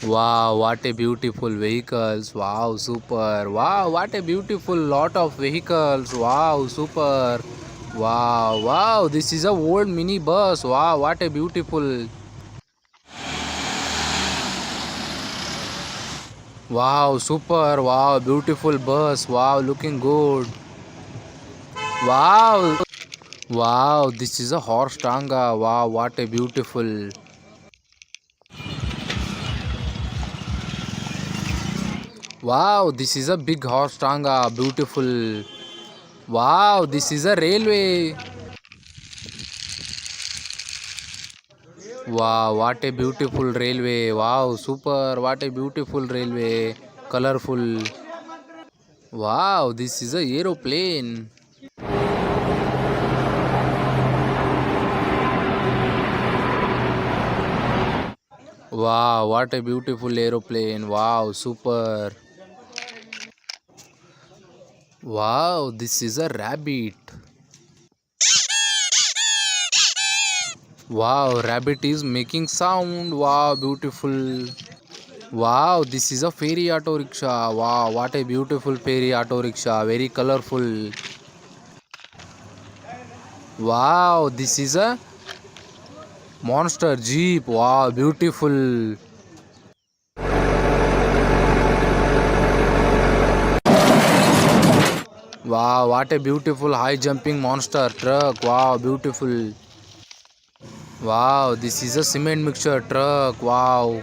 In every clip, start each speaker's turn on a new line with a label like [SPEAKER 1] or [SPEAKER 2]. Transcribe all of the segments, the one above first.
[SPEAKER 1] Wow, what a beautiful vehicles. Wow, super. Wow, what a beautiful lot of vehicles. Wow, super. Wow, wow, this is a old mini bus. Wow, what a beautiful. Wow, super. Wow, beautiful bus. Wow, looking good. Wow. Wow, this is a horse tanga. Wow, what a beautiful. Wow, this is a big horse tanga. Beautiful. Wow, this is a railway. Wow, what a beautiful railway. Wow, super. What a beautiful railway. Colorful. Wow, this is a aeroplane. Wow, what a beautiful aeroplane. Wow, super. Wow, this is a rabbit. Wow, rabbit is making sound. Wow, beautiful. Wow, this is a fairy auto rickshaw. Wow, what a beautiful fairy auto rickshaw. Very colorful. Wow, this is a monster jeep. Wow, beautiful. Wow, what a beautiful high jumping monster truck. Wow, beautiful. Wow, this is a cement mixture truck. Wow.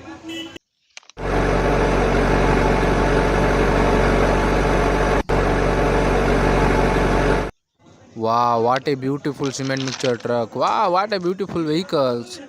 [SPEAKER 1] Wow, what a beautiful cement mixture truck. Wow, what a beautiful vehicles.